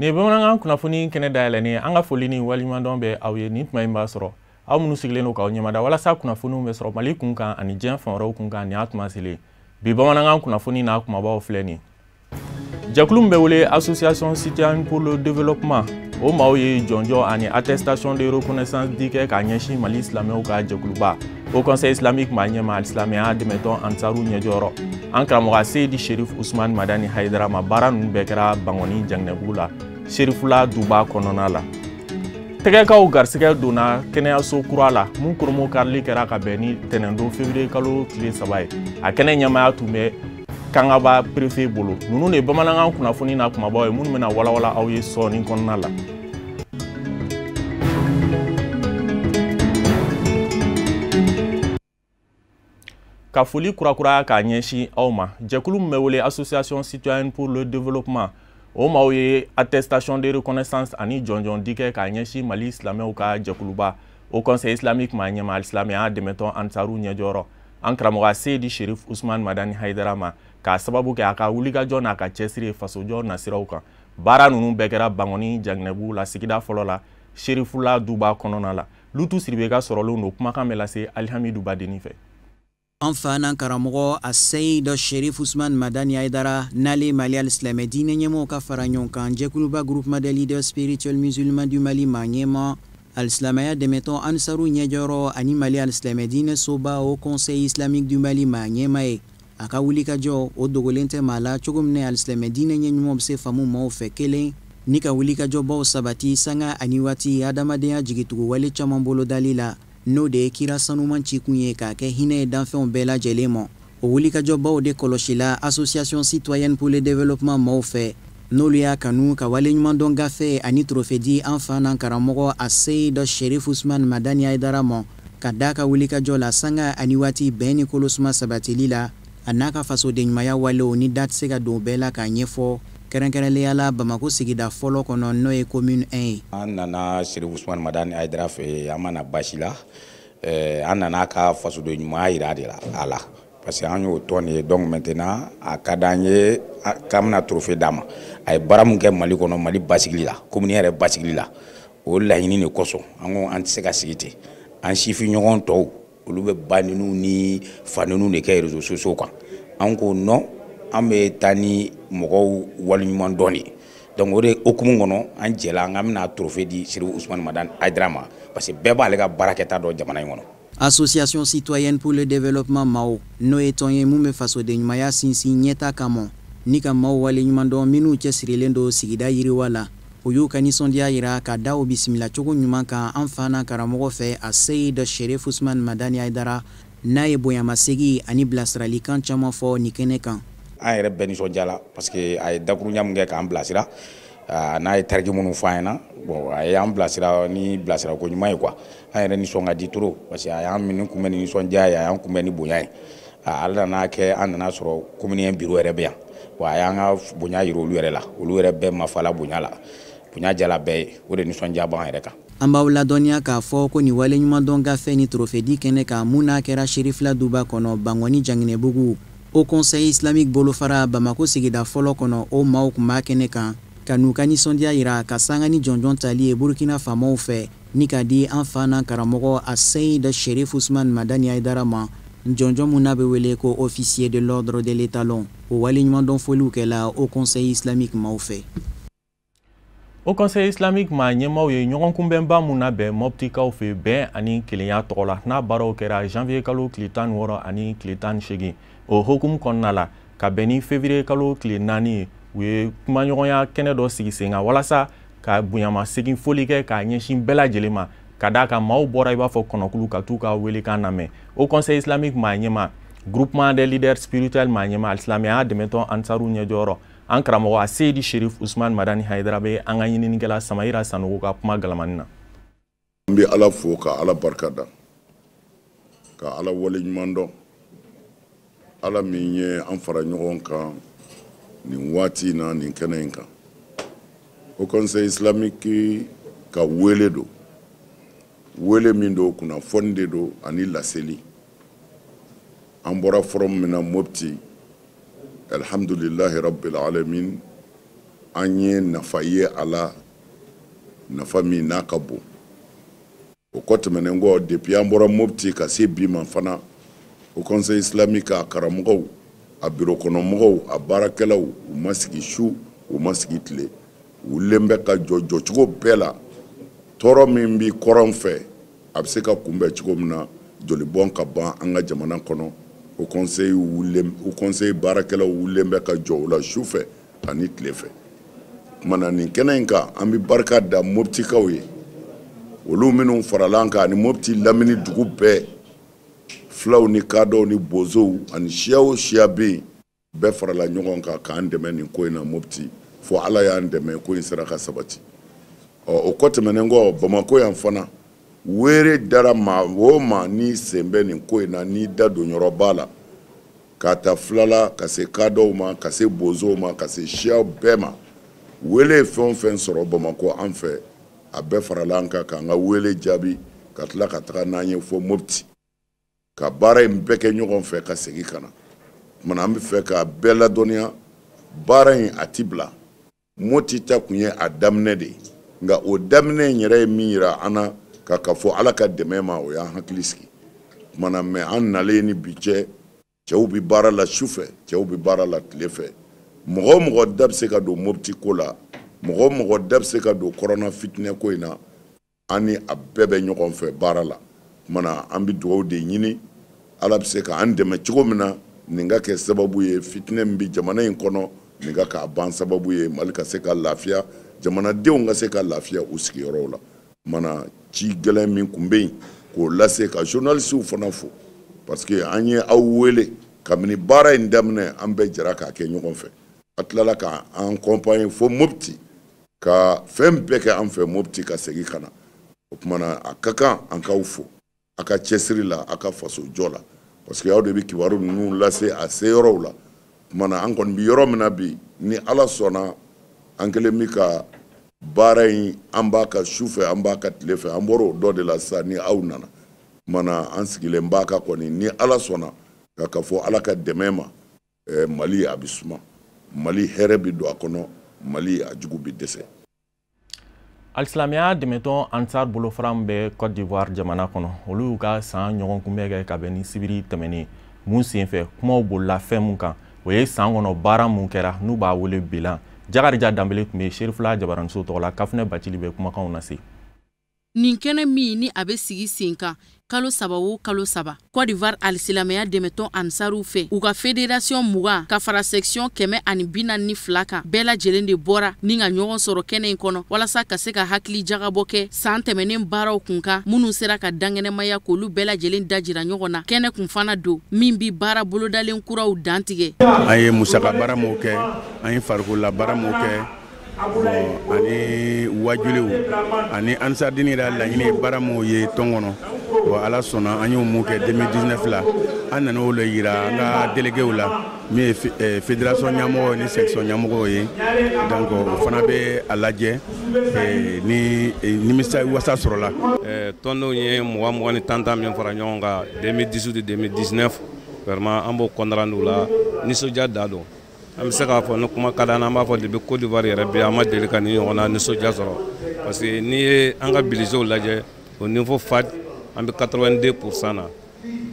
Ni bamanankan kunnafoni kɛnɛ dayɛlɛni an ka foli ni waliɲumandɔn bɛ aw ye nin tuma in b'a sɔrɔ aw minnu sigilen don k'aw ɲɛmada walasa kunnafoniw bɛ sɔrɔ Mali kunkan ani diɲɛ fan wɛrɛw kunkan nin y'a tuma selen bi bamanankan kunnafoni n'a kumabaw filɛ nin jɛkulu min bɛ wele Association citoyenne pour le développement o maaw ye jɔnjɔ ani attestation de reconnaissance di kɛ k'a ɲɛsin Mali silamɛw ka jɛkuluba Au Conseil islamique maa ɲɛma alisilamɛya dɛmɛtɔn Ansaru ɲɛjɔyɔrɔ an karamɔgɔ Seydi Cherif Ousmane Madani Haidara ma baara ninnu bɛɛ kɛra Bangoni Janginɛbugu la Cherifla duba kɔnɔna la tɛgɛkaw garisɛgɛ donna kɛnɛyaso kura la mun koromo karili kɛra ka bɛn ni tɛnɛndon février kalo tile 3 ye a kɛnɛ ɲɛmaya tun bɛ kangaba préfet bolo ninnu de bamanankan kunnafoni na kumabaw ye minnu bɛna walawala aw ye sɔɔni kɔnɔna la ka foli kurakura k'a ɲɛsin aw ma jɛkulu min bɛ wele Association citoyenne pour le développement o maaw ye attestation de reconnaissance ani jɔnjɔn di kɛ k'a ɲɛsin Mali silamɛw ka jɛkuluba Au Conseil islamique maa ɲɛma alisilamɛya dɛmɛtɔn Ansaru ɲɛjɔyɔrɔ an karamɔgɔ Seydi Cherif Ousmane Madani Haidara ma k'a sababu kɛ a ka wulikajɔ n'a ka cɛsiri fasojɔ nasiraw kan baara ninnu bɛɛ kɛra Bangoni Janginɛbugu la sigida fɔlɔ la Cherifla duba kɔnɔna la Lutu Siribe ka sɔrɔlen don kumakan bɛ lase Alhamidou Badeni fɛ Enfin, karamɔgɔ Seydi Cherif Ousmane Madani Haidara n'ale Mali al-Islamɛ diinɛ ɲɛmɔgɔw ka fara ɲɔgɔn kan jɛkuluba groupement des leaders spirituels musulmans du Mali maa ɲɛma alisilamɛya dɛmɛtɔn Ansaru ɲɛjɔyɔrɔ ani Mali al-Islamɛ diinɛ soba Au Conseil islamique du Mali maa ɲɛma ye a ka wulikajɔ o dogolen tɛ maa la cogo min alisilamɛ diinɛ ɲɛɲumanw bɛ se faamu maaw fɛ kelen ni ka wulikajɔbaw sabati sanga ani waati adamadenya jigitugu wale caman bolo dali la n'o de ye kira sanuman cikun ye k'a kɛ hinɛ ye danfɛnw bɛɛ lajɛlen ma o wulikajɔbaw de kɔlɔsila Association citoyenne pour le développement maaw fɛ n'olu y'a kanu ka waleɲumandɔn gafe ani trophée di an fa n'an karamɔgɔ Seydi Cherif Ousmane Madani Haidara ma ka d'a ka wulikajɔ la sanga ani waati bɛn ni kolosuma sabatili la a n'a ka fasodenɲumanya walew ni da tɛ se ka don bɛɛ la k'a ɲɛfɔ kɛrɛnkɛrɛnnenya la Bamako sigida fɔlɔ kɔnɔ n'o ye commune 1 ye. An nana Cherif Ousmane Madani Haidara fɛ an ma na basi la an nana ka fasoden ɲumanya yira de la a la parce que an y'o tɔn ye donc maintenant a ka d'an ye k'an bɛna trophée d'a ma a ye baara min kɛ Mali kɔnɔ Mali basigili la commune yɛrɛ basigili la o laɲini de kosɔn an ko an tɛ se ka sigi ten an sifin ɲɔgɔn tɔw olu bɛ ba ninnu ni fa ninnu de kɛ réseaux sociaux kan an ko non an bɛ taa ni mɔgɔw waliɲuman dɔn de donc o de hukumu kɔnɔ an jɛla an ka bɛna trophée di Cherif Ousmane Madani Haidara ma parce que bɛɛ b'ale ka baarakɛta dɔn jamana in kɔnɔ. Association citoyenne pour le développement maaw n'o ye tɔn ye mun bɛ fasodenɲumanya sinsin ɲɛta kama ni ka maaw waleɲumandɔn minnu cɛsirilen don sigida yiriwa la o y'u ka nisɔndiya yira ka da o bisimila cogo ɲuman kan an fa n'an karamɔgɔ fɛ Seydi Cherif Ousmane Madani Haidara n'a ye bonyamasegi ani bilasiralikan caman fɔ nin kɛnɛ kan. An yɛrɛ bɛɛ nisɔndiya la parce que a ye dakuruɲa min kɛ k'an bilasira n'a ye tariki minnu fɔ an ɲɛna bon a y'an bilasira ni bilasirako ɲuman ye quoi an yɛrɛ nisɔn ka di trop parce que a y'an minɛ kunbɛn ni nisɔndiya ye a y'an kunbɛn ni bonya ye ala nana kɛ an nana sɔrɔ commune bureau yɛrɛ bɛ yan wa a y'an ka bonya yira olu yɛrɛ la olu yɛrɛ bɛɛ mafala bonya la bonya jala bɛɛ ye o de nisɔndiya b'an yɛrɛ kan. An b'aw ladɔnniya k'a fɔ ko nin waleɲumandɔn gafe ni trophée di kɛnɛ kan mun n'a kɛra Cherifla duba kɔnɔ Bangoni Janginɛbugu Au Conseil islamique bolofara Bamako sigida fɔlɔ kɔnɔ o maaw tun b'a kɛnɛ kan ka n'u ka nisɔndiya yira ka sanga ni jɔnjɔn tali ye Burkina faamaw fɛ ni ka di an fa n'an karamɔgɔ Seydi Cherif Ousmane Madani Haidara ma jɔnjɔn mun n'a bɛ wele ko officier de l'ordre de l'étalon o waleɲumandɔn foliw kɛla Au Conseil islamique maaw fɛ. Au Conseil islamique maa ɲɛmaw ye ɲɔgɔn kunbɛnba mun labɛn Moptikaw fɛ bɛn ani kelenya tɔgɔ la n'a baaraw kɛra janvier kalo tile 16 ani tile 18 o hukumu kɔnɔna la ka bɛn ni février kalo tile 4 ye u ye kumaɲɔgɔnya kɛnɛ dɔ sigi sen kan walasa ka bonyamasegin foli kɛ k'a ɲɛsin bɛɛ lajɛlen ma ka d'a kan maaw bɔra i b'a fɔ kɔnɔkulu ka t'u ka welekan lamɛn Au Conseil islamique maa ɲɛma groupement des leaders spirituels maa ɲɛma alisilamɛya dɛmɛtɔn Ansaru ɲɛjɔyɔrɔ an karamɔgɔ Seydi Cherif Ousmane Madani Haidara bɛ an ka ɲininikɛla Samayira Sanogo ka kuma galamani na. An bɛ Ala fo ka Ala barikada ka Ala waleɲuman dɔn Ala min ye an fara ɲɔgɔn kan nin waati na nin kɛnɛ in kan Au Conseil islamique ka wele do wele min do kunnafoni de do ani laseli an bɔra forum min na Mopti alhamdulillahi rabbil alamin an ye nafa ye a la nafa min n'a ka bon o kɔ tɛmɛnen kɔ depuis an bɔra Mopti ka se bi ma fana o conseil islamique a karamɔgɔw a bureau kɔnɔmɔgɔw a baarakɛlaw u ma sigi su u ma sigi tile u wulilen bɛ ka jɔ jɔcogo bɛɛ la tɔɔrɔ min bi kɔrɔn fɛ a bɛ se ka kunbɛn cogo min na jolibɔn ka ban an ka jamana kɔnɔ o conseil baarakɛlaw wulilen bɛ ka jɔ o la su fɛ ani tile fɛ kumana nin kɛnɛ in kan an bɛ barika da Moptikaw ye olu minnu faralan kan ani Mopti lamini dugu bɛɛ fulaw ni kadɔw ni bozow ani siya o siya bɛ yen bɛɛ farala ɲɔgɔn kan k'an dɛmɛ nin ko in na Mopti fo Ala y'an dɛmɛ ko in sera ka sabati o kɔ tɛmɛnen kɔ Bamako yan fana were dara maa o maa ni sen bɛ nin ko in na ni da don yɔrɔ b'a la ka ta filala ka se kadɔw ma ka se bozow ma ka se siyaw bɛɛ ma wele fɛn o fɛn sɔrɔ Bamako an fɛ a bɛɛ farala an kan k'an ka wele jaabi ka tila ka taga n'an ye fo Mopti ka baara in bɛɛ kɛ ɲɔgɔn fɛ ka segin ka na kumana an bɛ fɛ ka bɛɛ ladɔnniya baara in a ti bila Mopti ta kun ye a daminɛ de ye nka o daminɛ in yɛrɛ ye min yira an na ka fɔ Ala ka dɛmɛ ma o y'an hakili sigi kumana mɛ an nalen ni bi cɛ cɛw bɛ baara la su fɛ cɛw bɛ baara la tile fɛ mɔgɔ o mɔgɔ da bɛ se ka don Mopti ko la mɔgɔ o mɔgɔ da bɛ se ka don kɔrɔna fitinɛ ko in na an ni a bɛɛ bɛ ɲɔgɔn fɛ baara la kumana an bɛ dugawu de ɲini Ala bɛ se k'an dɛmɛ cogo min na nin ka kɛ sababu ye fitinɛ min bɛ jamana in kɔnɔ nin ka k'a ban sababu ye Mali ka se ka lafiya jamanadenw ka se ka lafiya u sigiyɔrɔw la kumana ci gɛlɛn min kun bɛ yen k'o lase ka journalistes fana fo parce que an ye aw wele kabini baara in daminɛ an bɛɛ jɛra k'a kɛ ɲɔgɔn fɛ a tilala ka an accompagner fo Mopti ka fɛn bɛɛ kɛ an fɛ Mopti ka segin ka na o kumana a ka kan an k'aw fo a ka cɛsiri la a ka faso jɔ la parce que aw de bɛ kibaru ninnu lase a se yɔrɔw la kumana an kɔni bɛ yɔrɔ min na bi ni Ala sɔnna an kɛlen bɛ ka baara in an b'a ka su fɛ an b'a ka tile fɛ an bɔra o dɔ de la sisan ni aw nana kumana an sigilen b'a ka kɔni ni Ala sɔnna ka fɔ Ala ka dɛmɛ ma Mali a bɛ suma Mali hɛrɛ bɛ don a kɔnɔ Mali a jugu bɛ dɛsɛ Alisilamɛya dɛmɛtɔn Ansar bolofara min bɛ Côte d'Ivoire jamana kɔnɔ olu y'u ka san ɲɔgɔn kunbɛn kɛ ka bɛn ni sibiri tɛmɛnen mun senfɛ kumaw bolila fɛn mun kan o ye san kɔnɔ baara mun kɛra n'u b'a wele bilan Jakarija Danbele tun bɛ Cherifla Jabaranso tɔgɔ la Kafunɛ Bacili bɛ kumakanw lase nin kɛnɛ min ni a bɛ sigi sen kan kalo saba o kalo saba Côte d'Ivoire alisilamɛya dɛmɛtɔn Ansaru fɛ u ka fédération 20 ka fara section 142 kan bɛɛ lajɛlen de bɔra ni ka ɲɔgɔn sɔrɔ kɛnɛ in kɔnɔ walasa ka se ka hakili jagabɔ kɛ san tɛmɛnen baaraw kun kan minnu sera ka dangɛnɛmaya k'olu bɛɛ lajɛlen dajira ɲɔgɔn na kɛnɛ kun fana don min bi baara bolodalen kuraw dantigɛ an ye musaka baara m'o kɛ an ye farikolola baara m'o kɛ ani wajulew ani ansardini yɛrɛ laɲini baara m'o ye tɔn kɔnɔ Ala sɔnna an y'o mun kɛ 2019 la an nana o le yira an ka déléguéw la min ye fédération ɲɛmɔgɔ ni section ɲɛmɔgɔw ye donc o fana bɛ a lajɛ ni nimisa wasa sɔrɔla tɔndenw ye 20 ni tantan min fara ɲɔgɔn kan 2018 2019 vraiment an b'o kɔnɔna la nisɔndiya da don an bɛ se k'a fɔ ni kuma ka d'an na an b'a fɔ depuis Côte d'Ivoire yɛrɛ bi an ma deli ka ni ɲɔgɔn na nisɔndiya sɔrɔ parce que n'i ye an ka bilisew lajɛ au niveau FAD an bɛ 82% na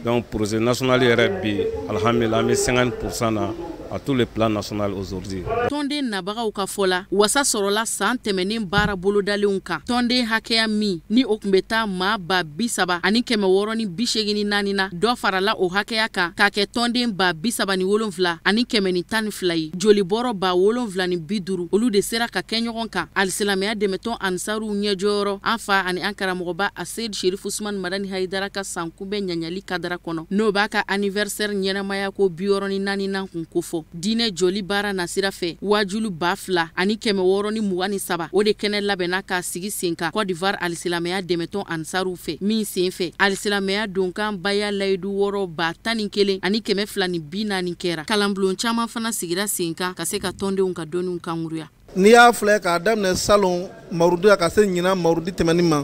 donc projet national yɛrɛ bi alhamdulillah an bɛ 50% na à tous les plans nationaux aujourd'hui. Tɔnden nabagaw ka fɔ la wasa sɔrɔla san tɛmɛnen baara bolodalenw kan tɔnden hakɛya min ni o tun bɛ taa maa ba 30 ani 684 na dɔ farala o hakɛya kan k'a kɛ tɔnden ba 37 ani 112 ye jolibɔrɔ ba 750 olu de sera ka kɛ ɲɔgɔn kan alisilamɛya dɛmɛtɔn Ansaru ɲɛjɔyɔrɔ an fa ani an karamɔgɔba Aseyid Cherif Usman Madani Haidara ka san kunbɛn ɲaɲali kadara kɔnɔ n'o b'a ka anniversaire ɲɛnamaya ko 64 nan kun kofɔ diinɛ joli baara nasira fɛ wajulu 2000 ani 623 o de kɛnɛ labɛnna k'a sigi sen kan Côte d'Ivoire alisilamɛya dɛmɛtɔn Ansaru fɛ min sen fɛ alisilamɛya donkan baya layidu 6,11 ani 240 kɛra kalanbulon caman fana sigira sen kan ka se ka tɔndenw ka dɔnniw kanguruya n'i y'a filɛ k'a daminɛ salon Mawurudi ka se ɲina Mawurudi tɛmɛni ma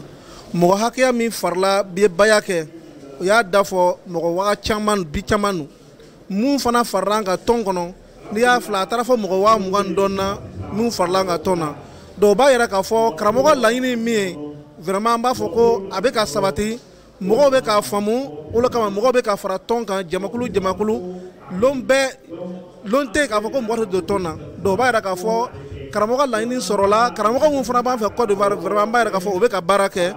mɔgɔ hakɛya min farila bi baya kɛ o y'a dafɔ mɔgɔ waga caman bi caman mun fana farran ka tɔn kɔnɔ n'i y'a filɛ a taara fɔ mɔgɔ 20 dɔnna min farala ka tɔn na dɔw b'a yɛrɛ k'a fɔ karamɔgɔ laɲini min ye vraiment an b'a fɔ ko a bɛ ka sabati mɔgɔw bɛ k'a faamu o de kama mɔgɔw bɛ ka fara tɔn kan jamakulu lon tɛ k'a fɔ ko mɔgɔ tɛ don tɔn na dɔw b'a yɛrɛ k'a fɔ karamɔgɔ laɲini sɔrɔla karamɔgɔ min fana b'an fɛ Côte d'Ivoire vraiment an b'a yɛrɛ k'a fɔ o bɛ ka baara kɛ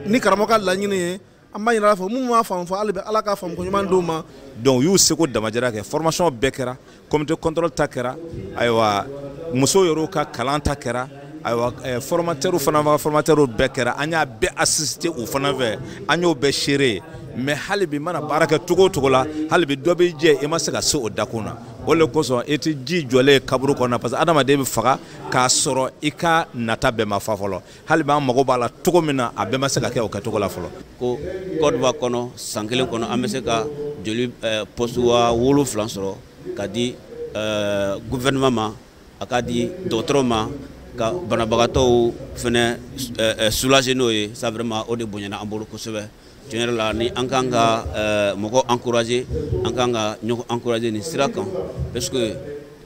ni karamɔgɔ ka laɲini ye an b'a yira fɔ mun b'a faamu fɔ hali bɛ Ala ka faamu ko ɲuman d'u ma. Donc y'u seko damajara kɛ formation bɛɛ kɛra comité contrôle ta kɛra ayiwa muso yɛrɛ ka kalan ta kɛra ayiwa formateurs fana bɛɛ kɛra an y'a bɛɛ assister u fana fɛ an y'o bɛɛ seere mais hali bi mana baara kɛ cogo o cogo la hali bi dɔ bɛ jɛ i ma se ka se o dakun na o de kosɔn i tɛ ji jɔlen kaburu kɔnɔ parce que adamaden bɛ faga k'a sɔrɔ i ka nata bɛɛ ma fa fɔlɔ hali bi an mago b'a la cogo min na a bɛɛ ma se ka kɛ o kɛcogo la fɔlɔ. ko Côte d'Ivoire kɔnɔ san kelen kɔnɔ an bɛ se ka joli poste 7 sɔrɔ ka di gouvernement ma a ka di dɔgɔtɔrɔ ma ka banabagatɔw fɛnɛ soulager n'o ye ça vraiment o de bonyana an bolo kosɛbɛ. Tiɲɛ la ni an kan ka mɔgɔ encourager an kan ka ɲɔgɔn encourager nin sira kan parce que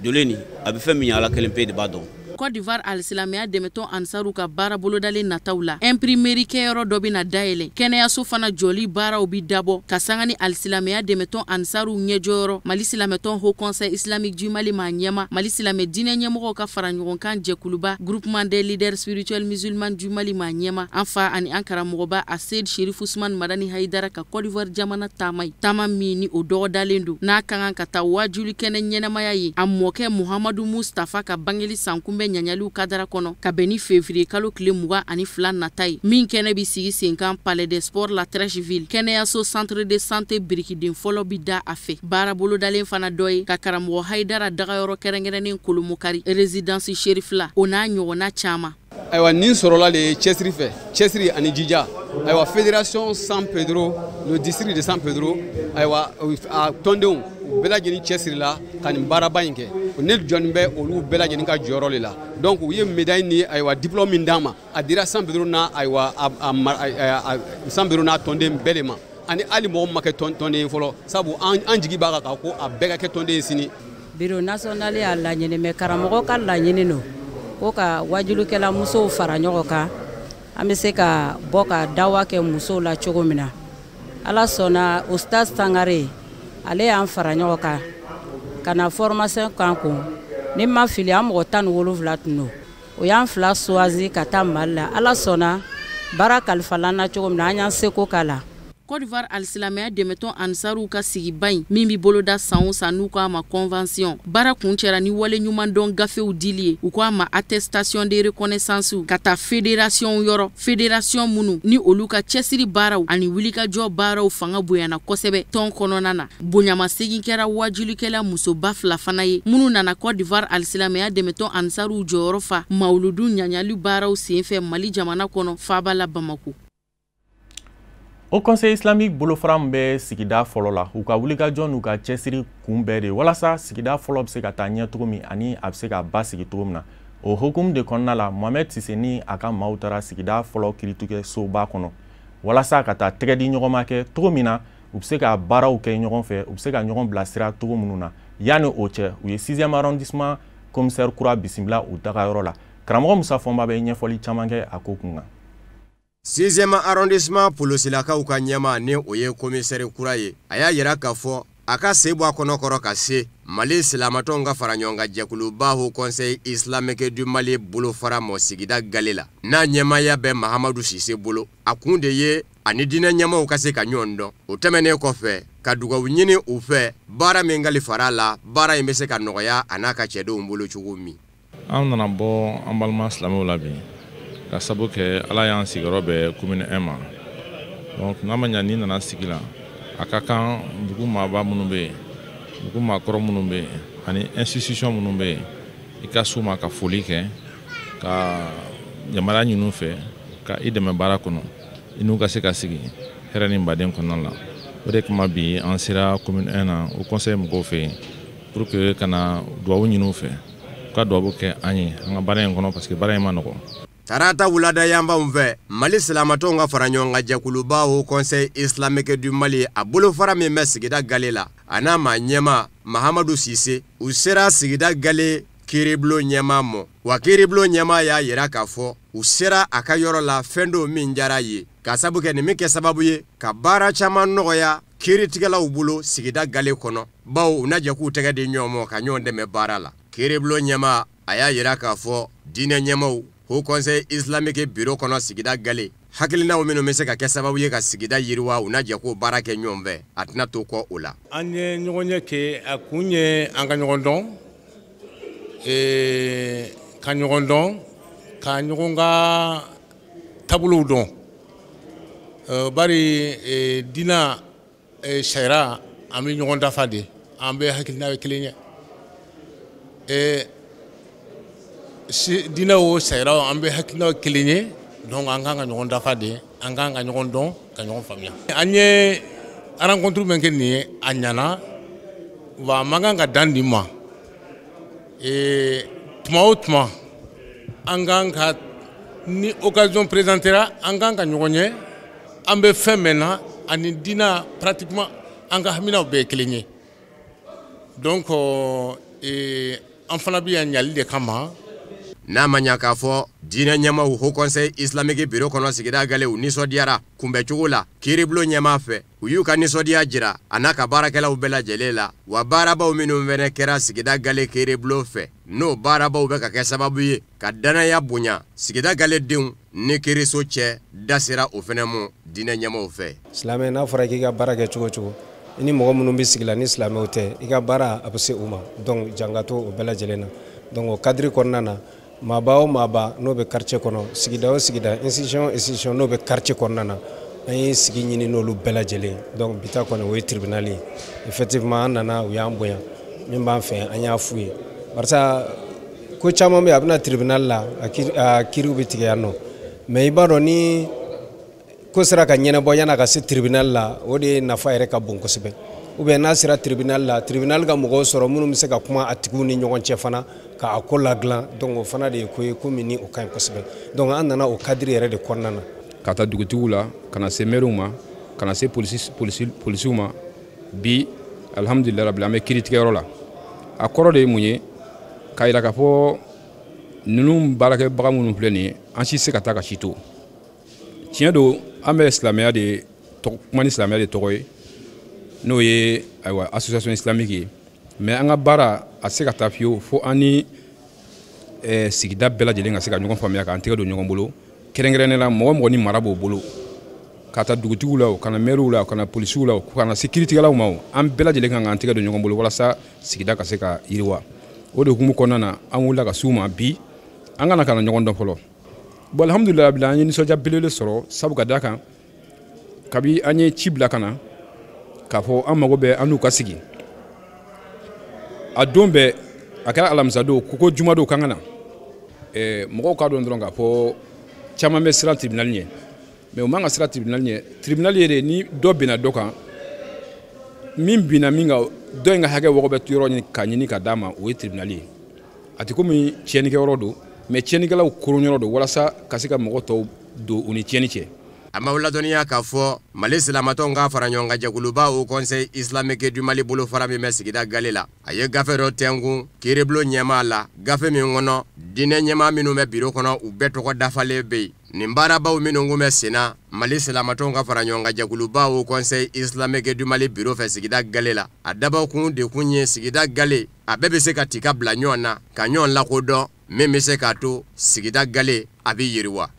joli nin a bɛ fɛn min Ala kelen pe de b'a dɔn. Côte d'Ivoire alisilamɛya dɛmɛtɔn Ansaru ka baara bolodalen nataw la imprimerie kɛyɔrɔ dɔ bɛ na dayɛlɛ kɛnɛyaso fana jɔli baaraw bi dabɔ ka sanga ni alisilamɛya dɛmɛtɔn Ansaru ɲɛjɔyɔrɔ Mali silamɛtɔn Haut Conseil islamique du Mali ma ɲɛma Mali silamɛ diinɛ ɲɛmɔgɔw ka fara ɲɔgɔn kan jɛkuluba groupement des leaders spirituels musulmans du Mali ma ɲɛma an fa ani an karamɔgɔba Seyd Cherif Ousmane Madani Haidara ka Côte d'Ivoire jamana taama min ni o dɔgɔdalen don n'a ka kan ka taa wajuli kɛnɛ ɲɛnamaya ye a mɔkɛ Muhamadu Mustafa ka bangeli sankunbɛn ɲaɲaliw kadara kɔnɔ ka bɛn ni février kalo tile 22 nata ye min kɛnɛ bi sigi sen kan palais des sports la Trècheville kɛnɛyaso centre de santé birikiden fɔlɔ bi da a fɛ baara bolodalen fana dɔ ye ka karamɔgɔ Haidara dagayɔrɔ kɛrɛnkɛrɛnnen kolomokari résidence Cherifla o n'a ɲɔgɔnna caman. Ayiwa nin sɔrɔla de cɛsiri fɛ cɛsiri ani jija ayiwa fédération San Pedro le district de San Pedro ayiwa a tɔndenw u bɛɛ lajɛlen cɛsiri la ka nin baaraba in kɛ ne jɔnnen bɛ olu bɛɛ lajɛlen ka jɔyɔrɔ de la donc u ye médaille ni ayiwa diplôme min d'an ma a dira San Pedro n'a ayiwa San Pedro n'a tɔnden bɛɛ de ma ani hali mɔgɔ ma kɛ tɔnden fɔlɔ sabu an jigi b'a kan ko a bɛɛ ka kɛ tɔnden sini. Bureau national y'a laɲini mais karamɔgɔ ka laɲini no ko ka wajulikɛla musow fara ɲɔgɔn kan an bɛ se ka bɔ ka dawa kɛ musow la cogo min na Ala sɔnna Ustaz Sangare ale y'an fara ɲɔgɔn kan ka na formation kan kun ni ma fili an mɔgɔ 17 tun don o y'an 2 choisi ka taa Mali la Ala sɔnna baara kalifalan na cogo min na an y'an seko k'a la. Côte d'Ivoire alisilamɛya dɛmɛtɔn Ansaru ka sigiba in min bi boloda san o san n'u k'a ma convention baara kun cɛra ni wale ɲuman dɔn gafew dili ye u k'a ma attestation de reconnaissance ka taa fédération yɔrɔ fédération minnu ni olu ka cɛsiri baaraw ani wulikajɔ baaraw fanga bonyana kosɛbɛ tɔn kɔnɔna na bonyamasegin kɛra wajulikɛla musoba 2 fana ye minnu nana Côte d'Ivoire alisilamɛya dɛmɛtɔn Ansaru jɔyɔrɔ fa mawuludu ɲaɲali baaraw senfɛ Mali jamana kɔnɔ faaba la Bamako. Au Conseil islamique bolofara min bɛ sigida fɔlɔ la u ka wulikajɔ n'u ka cɛsiri kun bɛɛ de walasa sigida fɔlɔ bɛ se ka taa ɲɛ cogo min ani a bɛ se ka basigi cogo min na o hukumu de kɔnɔna la Mohamed Sise ni a ka maaw taara sigida fɔlɔ kiiritigɛ soba kɔnɔ walasa ka taa tɛgɛ di ɲɔgɔn ma kɛ cogo min na u bɛ se ka baaraw kɛ ɲɔgɔn fɛ u bɛ se ka ɲɔgɔn bilasira cogo minnu na yanni o cɛ u ye 6e arrondissement commissaire kura bisimila u dagayɔrɔ la karamɔgɔ Musa Fɔnba bɛ ɲɛfɔli caman kɛ a ko kun kan. 6e arrondissement polosilakaw ka ɲɛma ni o ye commissaire kura ye a y'a yira k'a fɔ a ka se bɔ a kɔnɔkɔrɔ ka se Mali silamatɔnw ka fara ɲɔgɔn kan jɛkuluba Haut Conseil islamique du Mali bolofara mɔ sigida gale la n'a ɲɛmaya bɛ Mahamadu Sise bolo a kun de ye ani diinɛ ɲɛmaw ka se ka ɲɔgɔn dɔn o tɛmɛnen kɔfɛ ka dugawu ɲini u fɛ baara min kalifara la baara in bɛ se ka nɔgɔya a n'a ka cɛdenw bolo cogo min. An nana bɔ an balima silamɛw la bi ka sabu kɛ Ala y'an sigiyɔrɔ bɛɛ commune 1 ma donc n'a ma ɲa ni nana sigi la a ka kan dugu maaba minnu bɛ yen dugu maakɔrɔ minnu bɛ yen ani institution minnu bɛ yen i ka s'u ma ka foli kɛ ka yamaruya ɲini fɛ ka i dɛmɛ baara kɔnɔ i n'u ka se ka sigi hɛrɛ ni baden kɔnɔna la o de kama bi an sera commune 1 na o conseil mɔgɔw fɛ yen pour que ka na duwawu ɲini fɛ u ka duwawu kɛ an ye an ka baara in kɔnɔ parce que baara in ma nɔgɔ. Tarata wulada yanbanw fɛ Mali silamatɔnw ka fara ɲɔgɔn kan jɛkuluba Haut Conseil islamique du Mali a bolofara min bɛ sigida gale la a n'a ma ɲɛma Mahamadu Sise u sera sigida gale kiiribulon ɲɛmaa mɔ wa kiiribulon ɲɛmaa y'a yira k'a fɔ u sera a ka yɔrɔ la fɛn dɔw min diyara ye ka sabu kɛ nin min kɛ sababu ye ka baara caman nɔgɔya kiiritigɛlaw bolo sigida gale kɔnɔ bawo u na jɛ k'u tɛgɛ di ɲɔgɔn ma ka ɲɔgɔn dɛmɛ baara la kiiribulon ɲɛmaa a y'a yira k'a fɔ diinɛ ɲɛmaw Haut Conseil islamique bureau kɔnɔ sigida gale hakilinaw minnu bɛ se ka kɛ sababu ye ka sigida yiriwa u na jɛ k'o baara kɛ ɲɔgɔn fɛ a tɛna to kɔ o la. An ye ɲɔgɔn ye kɛ a kun ye an ka ɲɔgɔn dɔn ka ɲɔgɔn dɔn ka ɲɔgɔn ka taabolow dɔn bari diinɛ sariya an bɛ ɲɔgɔn dafa de an bɛ hakilina kelen ye diinɛ o sariya an bɛ hakilina kelen ye donc an kan ka ɲɔgɔn dafa de an kan ka ɲɔgɔn dɔn ka ɲɔgɔn faamuya an ye rencontre min kɛ nin ye a ɲana wa man kan ka dan di ma tuma o tuma an kan ka ni occasion présentera an kan ka ɲɔgɔn ye an bɛ fɛn mɛn na ani diinɛ pratiquement an ka haminaw bɛɛ ye kelen ye donc an fana bɛ yan ɲali de kama. N'a ma ɲa k'a fɔ diinɛ ɲɛmaw Haut Conseil islamique bureau kɔnɔ sigida gale u nisɔndiyara kunbɛcogo la kiiribulon ɲɛmaa fɛ u y'u ka nisɔndiya jira a n'a ka baarakɛlaw bɛɛ lajɛlen la wa baarabaw minnu fɛnɛ kɛra sigida gale kiiribulon fɛ n'o baarabaw bɛ ka kɛ sababu ye ka danaya bonya sigida gale denw ni kiiriso cɛ da sera o fɛnɛ mu diinɛ ɲɛmaw fɛ. Silamɛ n'a fɔra k'i ka baara kɛ cogo cogo i ni mɔgɔ minnu bɛ sigila ni silamɛw tɛ i ka baara a bɛ se u ma donc jangato o bɛɛ lajɛlen na donc o cadre kɔnɔna na maaba o maaba n'o bɛ quartier kɔnɔ sigida o sigida institution n'o bɛ quartier kɔnɔna na an ye sigi ɲini n'olu bɛɛ lajɛlen donc bi ta kɔni o ye tribunal ye effectivement an nana u y'an bonya min b'an fɛ an y'a f'u ye barisa ko caman bɛ a bɛna tribunal la a kiiriw bɛ tigɛ yan nɔ mais i b'a dɔn ni ko sera ka ɲɛnabɔ yana ka se tribunal la o de nafa yɛrɛ ka bon kosɛbɛ ou bien n'a sera tribunal la tribunal ka mɔgɔw sɔrɔ minnu bɛ se ka kuma a tigiw ni ɲɔgɔn cɛ fana ka a ko ladilan donc o fana de ye ko ye ko min ni o ka ɲi kosɛbɛ donc an nana o cadre yɛrɛ de kɔnɔna na. Ka taa dugutigiw la ka na se maires ma ka na se polisiw ma bi alhamdulilayi rabbil an bɛ kiiritigɛyɔrɔ la a kɔrɔ de ye mun ye k'a yira k'a fɔ ninnu baarakɛbaga minnu filɛ nin ye an si se ka taa ka si to tiɲɛ don an bɛ silamɛya de kuma ni silamɛya de tɔgɔ ye n'o ye ayiwa association islamique ye mais an ka baara a se ka taa fiyewu fo an ni sigida bɛɛ lajɛlen ka se ka ɲɔgɔn faamuya k'an tɛgɛ don ɲɔgɔn bolo kɛrɛnkɛrɛnnen la mɔgɔ mɔgɔ ni mara b'o bolo ka taa dugutigiw la o ka na maires la o ka na polisiw la o ka na se kiiritigɛlaw ma an bɛɛ lajɛlen kan k'an tɛgɛ don ɲɔgɔn bolo walasa sigida ka se ka yiriwa o de hukumu kɔnɔna na an wulila ka s'u ma bi an kana ka na ɲɔgɔn dɔn fɔlɔ bon alhamdulilayi an ye nisɔndiya belebele sɔrɔ sabu ka d'a kan kabi an ye ci bila ka na k'a fɔ an mago bɛ an n'u ka sigi a don bɛɛ a kɛra alamisa don ko juma don kan ka na mɔgɔw k'a dɔn dɔrɔn k'a fɔ caman bɛ siran tribunal ɲɛ mais o man ka siran tribunal ɲɛ tribunal ye de ni dɔ binna dɔ kan min binna min kan dɔ in ka hakɛ wɔgɔ bɛ yɔrɔ ɲini ka ɲini ka d'a ma o ye tribunal ye a tɛ komi tiɲɛnikɛyɔrɔ don mais tiɲɛnikɛlaw koronyɔrɔ don walasa ka se ka mɔgɔ tɔw don u ni tiɲɛni cɛ. A ma ladɔnniya k'a fɔ Mali silamatɔw ka fara ɲɔgɔn kan jɛkuluba Haut Conseil islamique du Mali bolo fara min bɛ sigida gale la a ye gafe dɔ tɛngun kiiribulon ɲɛmaa la gafe min kɔnɔ diinɛ ɲɛmaa minnu bɛ bureau kɔnɔ u bɛɛ tɔgɔ dafalen bɛ yen nin baarabaw minnu kun bɛ sen na Mali silamatɔw ka fara ɲɔgɔn kan jɛkuluba Haut Conseil islamique du Mali bureau fɛ sigida gale la a dabɔ kun de kun ye sigida gale a bɛɛ bɛ se ka tika bila ɲɔgɔn na ka ɲɔgɔn lakodɔn min bɛ se k'a to sigida gale a bɛ yiriwa.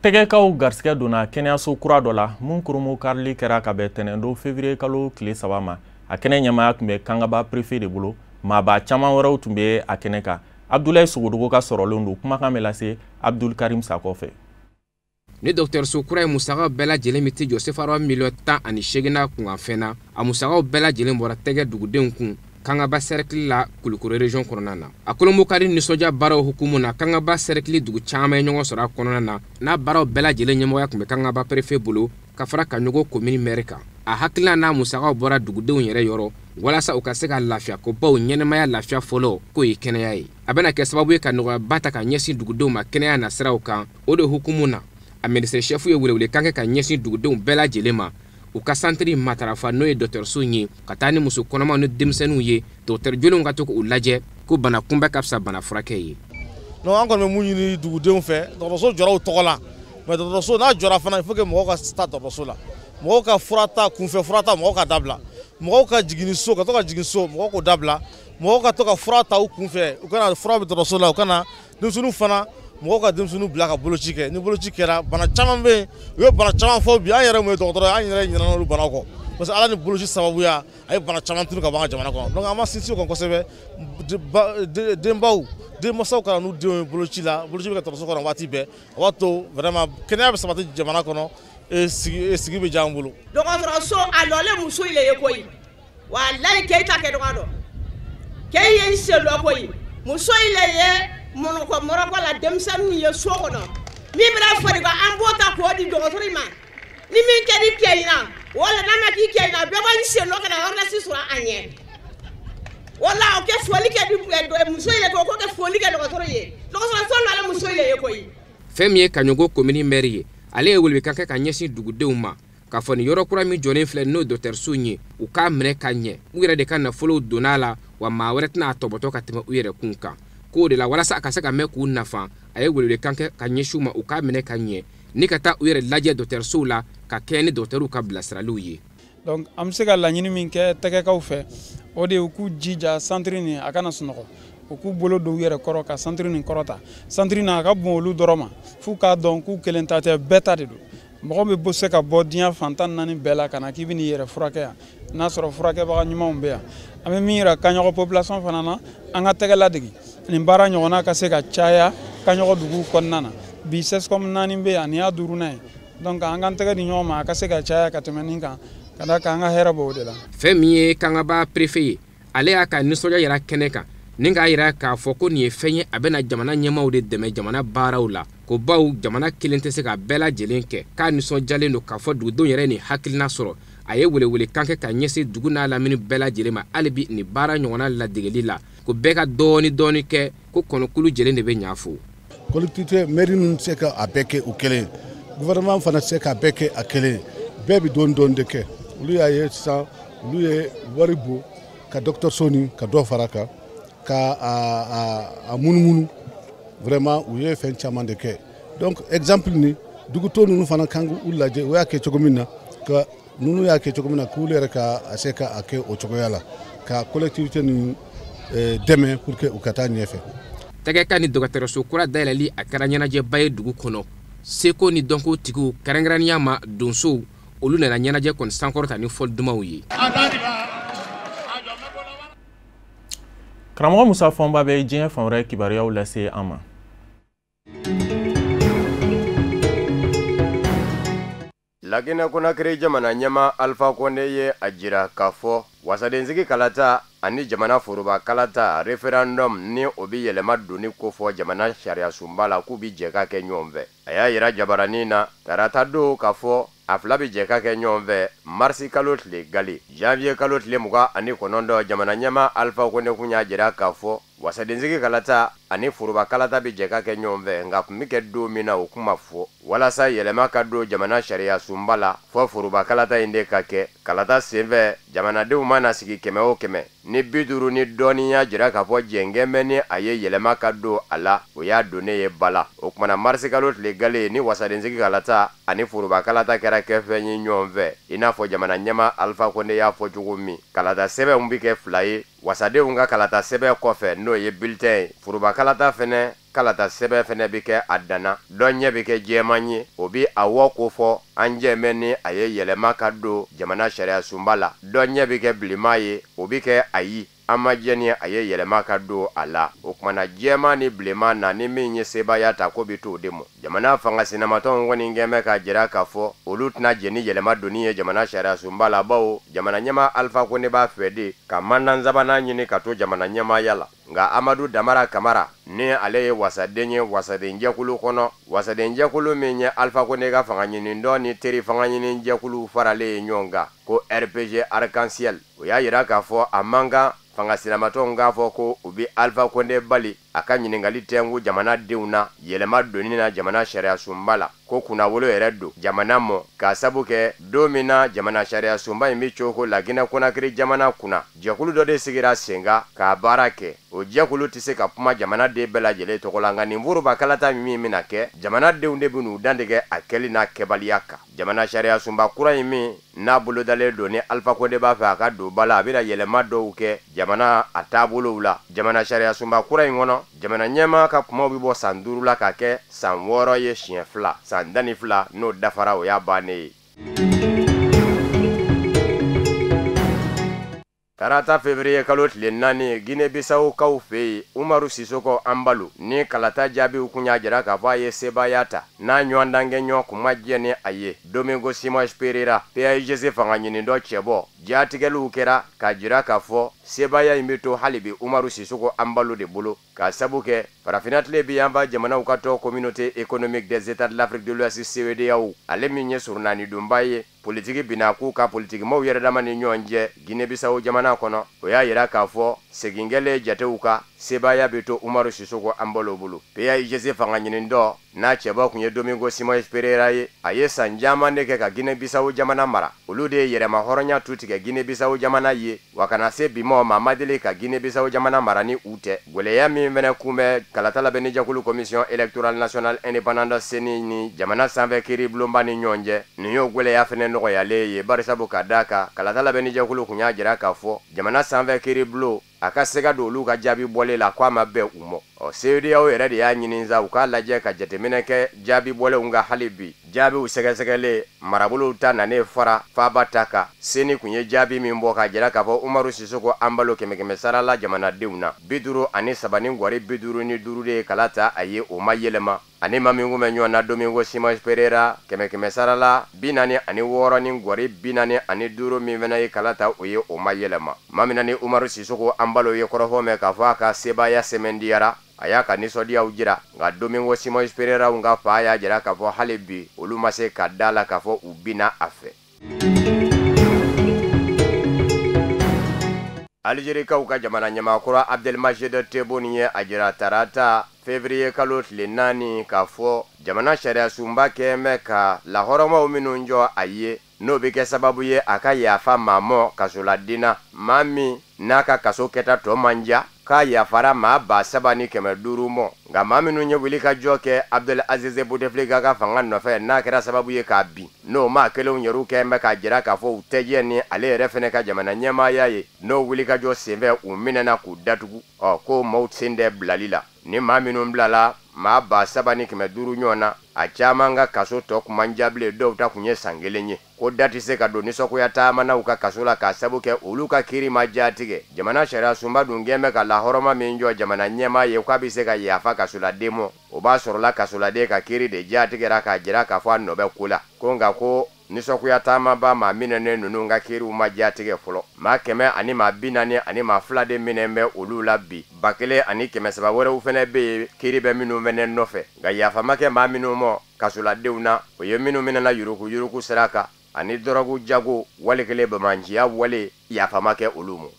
Tɛgɛkaw garisɛgɛ donna kɛnɛyaso kura dɔ la mun kurumu karili kɛra ka bɛn tɛnɛndon février kalo tile 3 ma a kɛnɛ ɲɛmaya tun bɛ kangaba préfet de bolo maaba caman wɛrɛw tun bɛ a kɛnɛ kan Abdoulaye Sogodogo ka sɔrɔlen don kumakan bɛ lase Abdul Karim Sakɔ fɛ. Ni dɔgɔtɔrɔso kura ye musaka bɛɛ lajɛlen bɛ ti jɔ sefara miliyɔn 18 kunkanfɛn na a musakaw bɛɛ lajɛlen bɔra tɛgɛ dugudenw kun Kangaba cercle la Kulukoro région kɔnɔna na a kolonbokari nisɔndiya baaraw hukumu na Kangaba cercle dugu caman ye ɲɔgɔn sɔrɔ a kɔnɔna na n'a baaraw bɛɛ lajɛlen ɲɛmɔgɔya tun bɛ Kangaba préfet bolo ka fara Kaɲogo commune maire kan a hakilina n'a musakaw bɔra dugudenw yɛrɛ yɔrɔ walasa u ka se ka lafiya ko baw ɲɛnɛmaya lafiya fɔlɔ k'o ye kɛnɛya ye a bɛna kɛ sababu ye ka nɔgɔyaba ta ka ɲɛsin dugudenw ma kɛnɛya nasiraw kan o de hukumu na a ministre chef ye welewele kan kɛ ka ɲɛsin dugudenw bɛɛ lajɛlen ma u ka santiri matarafa n'o ye dɔgɔtɔrɔso ye ka taa ni muso kɔnɔmaw ni denmisɛnninw ye dɔgɔtɔrɔ jolenw ka to k'u lajɛ ko bana kunbɛ ka fisa bana furakɛ ye. Non, an kɔni bɛ mun ɲini dugudenw fɛ dɔgɔtɔrɔso jɔra u tɔgɔ la mais dɔgɔtɔrɔso n'a jɔra fana il faut que mɔgɔw ka taa dɔgɔtɔrɔso la mɔgɔw ka fura ta kunfɛ fura ta mɔgɔw ka dabila mɔgɔw ka jiginiso ka to ka jigin so mɔgɔw k'o dabila mɔgɔw ka to ka fura ta u kunfɛ u kana fura bɛ dɔgɔtɔrɔso la u kana denmisɛnninw fana mɔgɔw ka denmisɛnninw bila ka boloci kɛ ni boloci kɛra bana caman bɛ yen u ye bana caman fɔ bi an yɛrɛ mun ye dɔgɔtɔrɔ ye an yɛrɛ ɲinɛna olu banaw kɔ parce que ala ni boloci sababuya a ye bana caman tunu ka bɔ an ka jamana kɔnɔ donc an ma sinsin o kan kosɛbɛ denbaw denmansaw kana n'u denw ye boloci la boloci bɛ kɛ dɔgɔtɔrɔso kɔnɔ waati bɛɛ o b'a to vraiment kɛnɛya bɛ sabati jamana kɔnɔ sigi bɛ diya an bolo. dɔgɔtɔrɔso a nɔlen muso ile ye koyi walayi k'e ta kɛ dɔgɔ dɔ k'e ye n sen dɔ koyi muso ile ye mɔrɔkɔ la denmisɛnninw ye so kɔnɔ min bɛna fɔri kan an b'o ta k'o di dɔgɔtɔrɔ ma ni min kɛra i kɛ in na wala n'a ma k'i kɛ in na bɛɛ b'a sen dɔ ka na ordonnance sɔrɔ a ɲɛ wala o kɛ foli kɛ muso ile ko kɛ foli kɛ dɔgɔtɔrɔ ye dɔgɔtɔrɔso nɔlen muso ile ye koyi. fɛn min ye Kaɲogo commune maire ye ale ye welewekan kɛ ka ɲɛsin dugudenw ma k'a fɔ ni yɔrɔ kura min jɔlen filɛ n'o dɔgɔtɔrɔso ye u k'a minɛ ka ɲɛ u yɛrɛ de ka nafolow donna a la wa maa wɛrɛ tɛna a tɔbɔtɔ ka tɛmɛ u yɛrɛ kun kan k'o de la walasa a ka se ka mɛn k'u nafa a ye welewekan kɛ ka ɲɛsin u ma u k'a minɛ ka ɲɛ ni ka taa u yɛrɛ lajɛ dɔgɔtɔrɔsow la ka kɛ ni dɔgɔtɔrɔw ka bilasiraliw ye. Donc an bɛ se ka laɲini min kɛ tɛgɛkaw fɛ o de ye u k'u jija santiri nin a kana sunɔgɔ u k'u bolo don u yɛrɛ kɔrɔ ka santiri nin kɔrɔta santiri nin a ka bon olu dɔrɔn ma f'u k'a dɔn k'u kelen ta tɛ bɛɛ ta de don mɔgɔ bɛ se ka bɔ diɲɛ fan 14 bɛɛ la ka na k'i bɛ n'i yɛrɛ furakɛ yan n'a sɔrɔ furakɛbaga ɲumanw bɛ yan an bɛ min yira Kaɲɔgɔn population fana na an ka tɛgɛ ladegi nin baara ɲɔgɔnna ka se ka caya Kaɲɔgɔn dugu kɔnɔna na bi CESCOM 4 bɛ yan nin y'a 5nan ye donc an k'an tɛgɛ di ɲɔgɔn ma a ka se ka caya ka tɛmɛ nin kan ka da kan an ka hɛrɛ b'o de la. fɛn min ye Kangaba préfet ye ale y'a ka nisɔndiya yira kɛnɛ kan ni k'a yira k'a fɔ ko nin ye fɛn ye a bɛna jamana ɲɛmaaw de dɛmɛ jamana baaraw la ko baw jamana kelen tɛ se ka bɛɛ lajɛlen kɛ k'a nisɔndiyalen don k'a fɔ dugudenw yɛrɛ nin hakilina sɔrɔ a ye welewelekan kɛ ka ɲɛsin dugu n'a lamini bɛɛ lajɛlen ma hali bi nin baara ɲɔgɔnna ladegeli la ko bɛɛ ka dɔɔni kɛ ko kɔnɔkulu jɛlen de bɛ ɲafo. collectivité mairie ninnu tɛ se ka a bɛɛ kɛ u kelen gouvernement fana tɛ se ka bɛɛ kɛ a kelen bɛɛ bɛ dɔɔni de kɛ olu y'a ye sisan olu ye wari bɔ ka dɔgɔtɔrɔso nin ka dɔ fara kan ka a munumunu vraiment u ye fɛn caman de kɛ donc exemple ni dugutɔ ninnu fana kan k'u lajɛ u y'a kɛ cogo min na ka ninnu y'a kɛ cogo min na k'olu yɛrɛ ka a se ka a kɛ o cogoya la ka collectivité ninnu dɛmɛ pour que u ka taa ɲɛfɛ. tɛgɛka ni dɔgɔtɔrɔso kura dayɛlɛli a kɛra ɲɛnajɛba ye dugu kɔnɔ seko ni dɔnko tigiw kɛrɛnkɛrɛnnenya ma donsow olu nana ɲɛnajɛ kɔni sankɔrɔta ni fɔli dumanw ye. karamɔgɔ Musa Fɔnba bɛ diɲɛ fan wɛrɛ kibaruyaw lase an ma. Laginɛ Konakiri jamana ɲɛma Alpha Konde ye a jira k'a fɔ wasadensigi kalata ani jamana foroba kalata referendum ni o bi yɛlɛma doni ko fɔ jamana sariya sunba la k'u bi jɛ ka kɛ ɲɔgɔn fɛ. A y'a yira jabaranin na tarata don k'a fɔ a fila bi jɛ ka kɛ ɲɔgɔn fɛ marisi kalo tile gali janvier kalo tile 29 jamana ɲɛma Alpha Konde kun y'a jira k'a fɔ wasadensigi kalata ani foroba kalata bi jɛ ka kɛ ɲɔgɔn fɛ nka kun bi kɛ don min na o kuma fɔ walasa yɛlɛma ka don jamana sariya sunba la fɔ foroba kalata in de ka kɛ kalata senfɛ jamanadenw mana sigi 100 o 100 ni 50 ni dɔɔni y'a jira k'a fɔ jɛngɛn bɛ ni a ye yɛlɛma ka don a la o y'a donnen ye bala o kumana marisi kalo tile gale ni wasadensigi kalata ani foroba kalata kɛra kɛfɛn ye ɲɔgɔn fɛ i n'a fɔ jamana ɲɛma Alpha Konde y'a fɔ cogo min kalata sɛbɛnw bi kɛ 2 ye wasadenw ka kalata sɛbɛn kɔfɛ n'o ye bulletin ye foroba kalata fɛnɛ kalata sɛbɛn fɛnɛ bi kɛ a danna dɔ ɲɛ bi kɛ jɛman ye o bi a wɔ ko fɔ an jɛmɛ ni a ye yɛlɛma ka don jamana sariya sunba la dɔ ɲɛ bi kɛ bilima ye o bi kɛ ayi an ma jɛ ni a ye yɛlɛma ka don a la o kumana jɛman ni bilema na ni min ye sebaya ta ko bi t'o de mɔ jamana fanga sinamatɔnw kɔni kɛmɛ ka jira k'a fɔ olu tɛna jɛ ni yɛlɛma doni ye jamana sariya sunba la bawo jamana ɲɛma Alpha Konde b'a fɛ de ka mandan sabanan ɲini ka to jamana ɲɛmaya la nka Amadu Damara Kamara ni ale ye wasaden ye wasaden jɛkulu kɔnɔ wasaden jɛkulu min ye Alpha Konde ka fanga ɲini dɔ ni teri fanga ɲini jɛkulu faralen ye ɲɔgɔn kan ko RPG Arc-en-Ciel o y'a yira k'a fɔ a man kan fanga sinamatɔnw k'a fɔ ko u bi Alpha Konde bali a ka ɲiningali tɛngu jamanadenw na yɛlɛma donni na jamana sariya sunba la ko kunnawolo yɛrɛ don jamana mɔ k'a sabu kɛ don min na jamana sariya sunba in bɛ cogo la Guinée Conakry jamana kunna jɛkulu dɔ de sigira sen kan k'a baara kɛ o jɛkulu tɛ se ka kuma jamanaden bɛɛ lajɛlen tɔgɔ la nka nin foroba kalata min bɛna kɛ jamanadenw de bɛ n'u dantigɛ a kɛli n'a kɛbaliya kan jamana sariya sunba kura in min n'a bolodalen don ni Alpha Condé b'a fɛ a ka don ba la a bɛna yɛlɛma dɔw kɛ jamana a taabolow la jamana sariya sunba kura in kɔnɔ jamana ɲɛmaa ka kumaw bɛ bɔ san 5 la ka kɛ san 6 ye siɲɛ 2 san 12 n'o dafara o y'a bannen ye. Tarata février kalo tile 4 Guinée Bissau kaw fɛ Umaru Sisoko Ambalu ni kalata jaabiw kun y'a jira k'a fɔ a ye sebaaya ta n'a ɲɔgɔndange ɲɔgɔn kun ma jɛ ni a ye Domingo Simões Pereira PAIGC fanga ɲini dɔ cɛbɔ jaatigɛliw kɛra k'a jira k'a fɔ sebaaya in bɛ to hali bi Umaru Sisoko Ambalu de bolo k'a sabu kɛ farafinna tile bi an ba jamanaw ka tɔn communauté économique des états de l'Afrique de l'Ouest CEDEAO ale min ye surunani donba ye politiki bina k'u ka politikimaw yɛrɛ dama ni ɲɔgɔn cɛ Guinée Bissau jamana kɔnɔ o y'a yira k'a fɔ segingɛlen jatew ka sebaaya bɛ to Umaru Sisoko Ambalu bolo PAIGC fanga ɲini dɔ n'a cɛbɔ kun ye Domingo Simões Pereira ye a ye san caman de kɛ ka Guinée Bissau jamana mara olu de ye yɛrɛma hɔrɔnya tu tigɛ Guinée Bissau jamana ye wa kana se bi ma ma deli ka Guinée Bissau jamana mara ni u tɛ gwɛlɛya min fɛnɛ kunbɛ kalata labɛnni jɛkulu commission électorale nationale indépendante CENI ni jamana sanfɛ kiiri bulonba ni ɲɔgɔn cɛ nin y'o gwɛlɛya fɛnɛ nɔgɔyalen ye barisabu ka d'a kan kalata labɛnni jɛkulu kun y'a jira k'a fɔ jamana sanfɛ kiiri bulon a ka se ka don olu ka jaabi bɔlen la k'a ma bɛn u mɔ CEDEAO yɛrɛ de y'a ɲini sa u k'a lajɛ ka jateminɛ kɛ jaabi bɔlenw ka hali bi jaabiw sɛgɛsɛgɛlen marabolow ta nanen fara faaba ta kan CENI kun ye jaabi min bɔ k'a jira k'a fɔ Umaru Sisoko Ambalu 100 sara la jamanadenw na 53 ni gwari 55 de ye kala ta a ye o ma yɛlɛma ani ma min kun bɛ ɲɔgɔn na Domingo Simões Pereira 100 sara la 46 ni gwari 45 min fɛnɛ ye kala ta o ye o ma yɛlɛma ma min ni Umaru Sisoko Ambalu ye kɔrɔfɔ mɛn k'a fɔ a ka sebaaya sɛmɛndiyara a y'a ka nisɔndiyaw jira nka Domingo Simões Pereira ka fa y'a jira k'a fɔ hali bi olu ma se ka da la k'a fɔ u bina a fɛ. Algérikaw ka jamana ɲɛmaakɔrɔ Abdelmajid Tebboune ye a jira tarata février kalo tile 4 k'a fɔ jamana sariya sunba kɛmɛ ka lahɔrɔmaw minnu jɔ a ye n'o bɛ kɛ sababu ye a ka yafa maa mɔ kasoladina maa min n'a ka kaso kɛta tɔ man ja k'a yafara maa 3,500 mɔ nka maa minnu ye wuli ka jɔ kɛ Abdel Aziz Bouteflika ka fanga nɔfɛ n'a kɛra sababu ye k'a bin n'o maa kelenw yɛrɛw kɛ bɛ k'a jira k'a fɔ u tɛjɛ ni ale yɛrɛ fɛnɛ ka jamana ɲɛmaaya ye n'o wuli ka jɔ senfɛ u minɛna k'u datugu ko maaw sen tɛ bilali la ni maa minnu bilala maa 3,500 ɲɔgɔn na a caman ka kaso tɔ kun man jaabilen dɔw ta kun ye san 1 ye ko da tɛ se ka don nisɔngoya taamanaw ka kaso la k'a sabu kɛ olu ka kiiri ma jaatigɛ jamana sariya sunba dun gɛn bɛ ka lahɔrɔma min jɔ jamana ɲɛmaa ye k'a bɛ se ka yafa kasoladen mɔ o b'a sɔrɔla kasoladen ka kiiri de jaatigɛra k'a jira k'a fɔ a nɔ bɛ ko la ko nka ko nisɔngoya taamaba maa minɛnen ninnu ka kiiriw ma jaatigɛ fɔlɔ maa 100 ani maa 40 ani maa 2 de minɛn bɛ olu la bi 1000 ani 300 wɛrɛw fɛnɛ bɛ yen kiiri bɛ minnu fɛnɛ nɔfɛ nka yafama kɛ maa minnu mɔ kasoladenw na o ye minnu minɛna yuruku sira kan ani dɔrɔgu jago wale kelen bamanciya wale yafama kɛ olu mɔ.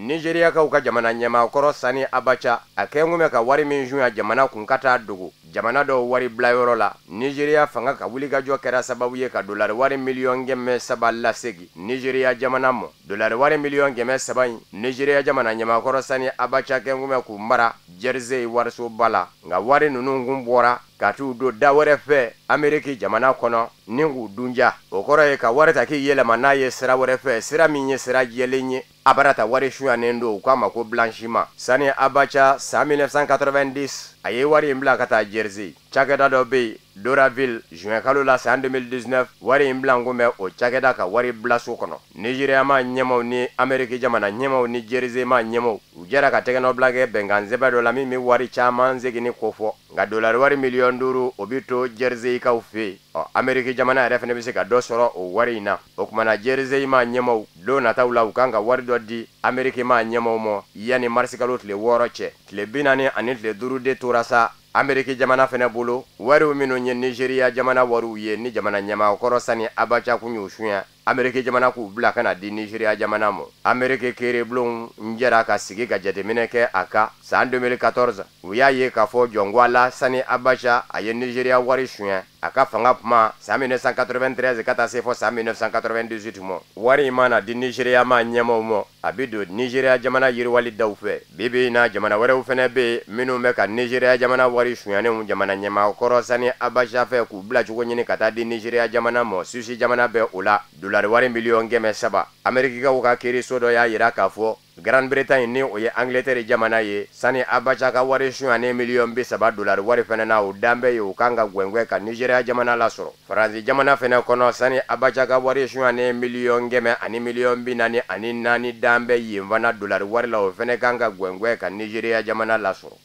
Nigériyakaw ka jamana ɲɛmaakɔrɔ Sani Abacha a kɛngun bɛ ka wari min junya jamana kun ka taa dogo jamana dɔw wari bilayɔrɔ la Nigériya fanga ka wulikajɔ kɛra sababu ye ka dolari wari miliyɔn 300 lasegi Nigériya jamana mɔ dolari wari miliyɔn 300 in Nigériya jamana ɲɛmaakɔrɔ Sani Abacha kɛngun bɛ k'u mara Jersey warisoba la nka wari ninnu kun bɔra ka t'u don da wɛrɛ fɛ Ameriki jamana kɔnɔ ni k'u dunja o kɔrɔ ye ka wari ta k'i yɛlɛma n'a ye sira wɛrɛ fɛ sira min ye sira jɛlen ye a barata wari suyanen don u k'a ma ko blanchiment Sani Abacha san 1990 a ye wari in bila ka taa Jersey cakɛda dɔ bɛ yen Doraville juin kalo la san 2019 wari in bila kun bɛ o cakɛda ka wari bila so kɔnɔ Nigériya ma ɲɛmaw ni Ameriki jamana ɲɛmaw ni Jersey ma ɲɛmaw u jɛra ka tɛgɛnɔ bila kɛ bɛnkan sɛbɛn dɔ la min bɛ wari caman segin ko fɔ nka dolari wari miliyɔn 5 o bɛ to Jersey kaw fɛ yen Ameriki jamana yɛrɛ fɛnɛ bɛ se ka dɔ sɔrɔ o wari in na o kumana Jersey ma ɲɛmaw don nataw la u kan ka wari dɔ di Ameriki ma ɲɛmaw mɔ yanni marisi kalo tile 6 cɛ tile 40 ani tile 5 de tora sa Ameriki jamana fɛnɛ bolo wariw minnu ye Nigériya jamana wariw ye ni jamana ɲɛmaakɔrɔ Sani Abacha kun y'u sunya Amerike jamana k'u bila kana di Nigeria jamana mo. Amerike kiiribulon njɛra ka sigi ka jateminɛ kɛ a ka san 2014 u y'a ye k'a fɔ jɔngwala Sani Abacha a ye Nigeria wari suɲɛ a ka fanga kuma san 1993 ka taa se fɔ san 1998 mo. Wari in mana di Nigeria ma ɲɛmɔw mo a bi don Nigeria jamana yiriwali daw fɛ. Bibi na jamana wɛrɛw fɛnɛ bɛ minnu bɛ ka Nigeria jamana wari suɲɛnenw jamana ɲɛmaakɔrɔ Sani Abacha fɛ k'u bila cogo ɲini ka taa di Nigeria jamana mo. Susi jamana bɛ o la dolari wari miliyɔn 700. Amerikikaw ka kiiriso dɔ y'a yira k'a fɔ Grande Bretagne ni o ye Angleterre jamana ye Sani Abacha ka wari suɲɛnen miliyɔn 30 dolari wari fɛnɛ na o danbɛ ye o kan ka gwɛngwɛ ka Nigeria jamana lasɔrɔ. Faransi jamana fɛnɛ kɔnɔ Sani Abacha ka wari suɲɛnen miliyɔn 100 ani miliyɔn 44 danbɛ yen fana dolari wari la o fɛnɛ kan ka gwɛngwɛ ka Nigeria jamana lasɔrɔ.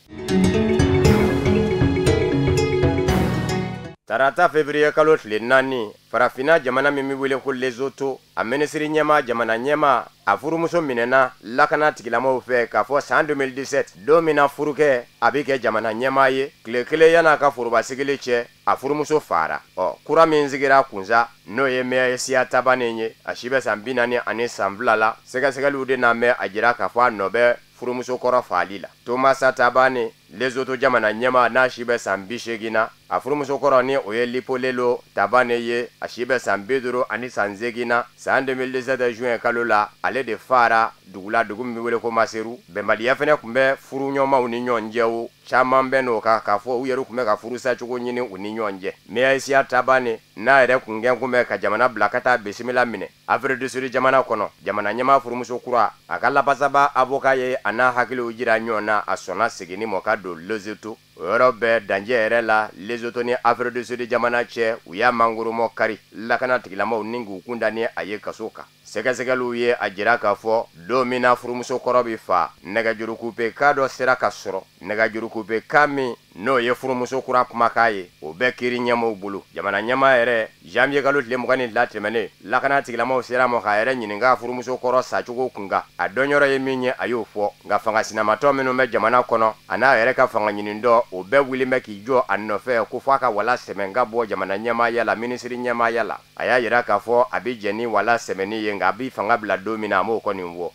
Tarata février kalo tile 4 farafina jamana min wele ko Lesotho a minisiri ɲɛma jamana ɲɛma a furumuso minɛna lakana tigilamaw fɛ k'a fɔ san 2017 don min na furukɛ a bɛ kɛ jamana ɲɛma ye tile kelen yan'a ka forobasigili cɛ a furumuso fara kura min sigira kunsa n'o ye Siya Tabanen ye a si bɛ san 42 la sɛgɛsɛgɛliw de n'a mɛn a jira k'a fɔ a nɔ bɛ furumuso kɔrɔ faali la. Tomasa Tabanen Lesotho jamana ɲɛma n'a si bɛ san 80 na a furumuso kɔrɔ ni o ye Lipolelo Tabanen ye a si bɛ san 58 na san 2017 juin kalo la ale de fara dugula dugu min wele ko Maseru. Bɛnbaliya fɛnɛ kun bɛ furu ɲɔgɔnmaw ni ɲɔgɔn cɛ o caman bɛ n'o kan k'a fɔ u yɛrɛ kun bɛ ka furusa cogo ɲini u ni ɲɔgɔn cɛ. Siya Tabanen n'a yɛrɛ kun gɛn kun bɛ ka jamana bila ka taa bisimila minɛ Afrique du Sud jamana kɔnɔ jamana ɲɛma furumuso kura a ka lapasaba avocat ye a n'a hakiliw jira ɲɔgɔn na a sɔnna seginni mɔ ka don Lesotho. O yɔrɔ bɛɛ dancɛ yɛrɛ la Lesotho ni Afrique du Sud jamana cɛ u y'a mangoromɔ kari lakana tigilamaw ni k'u kunda ni a ye kaso kan. Sɛgɛsɛgɛliw ye a jira k'a fɔ don min na furumuso kɔrɔ bi fa nɛgɛjurukupe ka dɔ sera ka sɔrɔ nɛgɛjurukupe ka min n'o ye furumuso kura kumakan ye o bɛɛ kiiri ɲɛmaw bolo. Jamana ɲɛma yɛrɛ janvier kalo tile 22 tɛmɛnen lakana tigilamaw sera mɔ k'a yɛrɛ ɲininka furumuso kɔrɔ sacogo kunkan a dɔnyɔrɔ ye min ye a y'o fɔ nka fanga sinamatɔ minnu bɛ jamana kɔnɔ a n'a yɛrɛ ka fanga ɲini dɔ o bɛɛ wulilen bɛ k'i jɔ a nɔfɛ ko fɔ a ka wala sɛmɛ ka bɔ jamana ɲɛmaaya la minisiri ɲɛmaaya la. A y'a yira k'a fɔ a bɛ jɛ ni wala sɛmɛni ye nka a bɛ fanga bila don min na a m'o kɔni fɔ.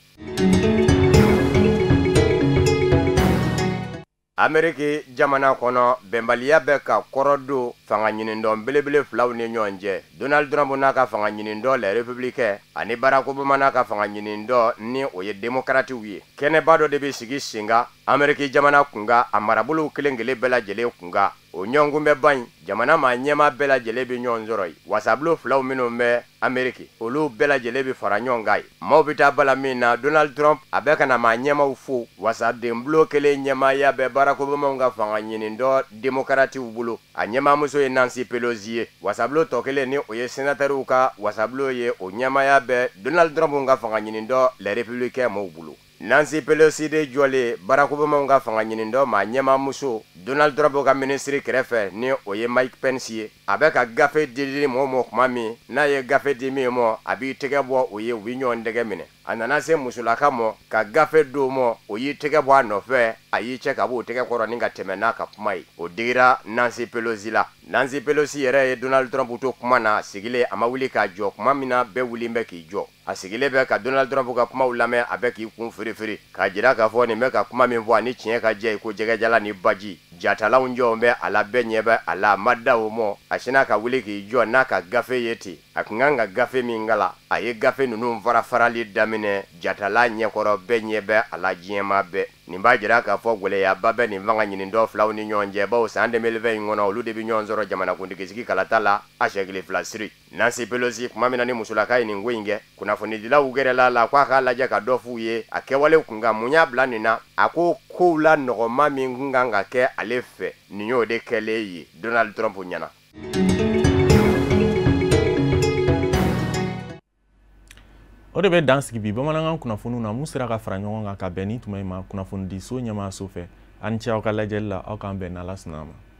Amerike jamana kɔnɔ bɛnbaliya bɛ ka kɔrɔ don fanga ɲinindɔn belebele filaw ni ɲɔgɔn cɛ. Donald Trump n'a ka fanga ɲinindɔn les républicains ani Barack Obama n'a ka fanga ɲinindɔn ni o ye démocratiw ye. Kɛnɛba dɔ de bɛ sigi senga Amerike jamana kunga a marabolow kelen kelen bɛɛ lajɛlen kunga. O ɲɔgɔnkun bɛ ban jamana maa ɲɛma bɛɛ lajɛlen bɛ ɲɔgɔn sɔrɔ ye. Wasabulo filaw minnu bɛ Amerike olu bɛɛ lajɛlen bɛ fara ɲɔgɔn kan ye. Maaw bɛ taa bala min na Donald Trump a bɛ ka na maa ɲɛmaw fo wasadenbulo kelen ɲɛmaaya bɛ Barack Obama ka fanga ɲinindɔn démocratiw bolo. A ɲɛmaamuso ye Nancy Pelosi ye. Wasabulo tɔ kelen ni o ye sénateur ka wasabulo ye o ɲɛmaaya bɛ Donald Trump ka fanga ɲinindɔn les républicains maaw bolo. Nancy Pelosi de jɔlen Barack Obama ka fanga ɲinindɔn maa ɲɛmaamuso Donald Trump ka ministre kɛrɛfɛ ni o ye Mike Pence ye. A bɛ ka gafe di mɔgɔ mɔ kuma min n'a ye gafe di min mɔ a b'i tɛgɛ bɔ o ye u bɛ ɲɔgɔn tɛgɛ minɛ. A nana se musolaka mɔ ka gafe do mɔ o y'i tɛgɛ bɔ a nɔfɛ a y'i cɛ ka b'o tɛgɛ kɔrɔ ni ka tɛmɛ n'a ka kuma ye. O digira Nancy Pelosi la. Nancy Pelosi yɛrɛ ye Donald Trump to kuma na sigilen a ma wuli k'a jɔ kuma min na bɛɛ wulilen bɛ k'i jɔ. A sigilen bɛ ka Donald Trump ka kumaw lamɛn a bɛ k'i kun firifiri k'a jira k'a fɔ nin bɛ ka kuma min fɔ ani tiɲɛ ka jɛ ko jɛgɛjala ni baji. Jatalaw jɔnw bɛ a la bɛɛ ɲɛ bɛ a la a ma da o mɔ a sinna ka wuli k'i jɔ n'a ka gafe ye ten. A kun kan ka gafe min kala a ye gafe ninnu fara-farali daminɛ jatala ɲɛkɔrɔ bɛɛ ɲɛ bɛ a la diɲɛma bɛɛ. Nin b'a jira k'a fɔ gwɛlɛyaba bɛ nin fanga ɲinindɔn filaw ni ɲɔgɔn cɛ bawo san 2020 in kɔnɔ olu de bɛ ɲɔgɔn sɔrɔ jamanakuntigisigi kalata la a siɲɛ 1 siri. Nancy Pelosi kuma min na ni musolaka ye nin ko in kɛ kunnafonidilaw gɛrɛla la k'a k'a lajɛ ka dɔ f'u ye a kɛwale kun kan mun y'a bila nin na a ko kow la nɔgɔma min kun kan ka kɛ ale fɛ nin y'o de kɛlen ye Donald Trump ɲɛna. O de bɛ dan sigi bi bamanankan kunnafoniw na mun sera ka fara ɲɔgɔn kan ka bɛn ni tuma in ma kunnafonidiso ɲɛmaaso fɛ ani cɛ aw ka lajɛli la aw k'an bɛn n'Ala sɔnn'a ma.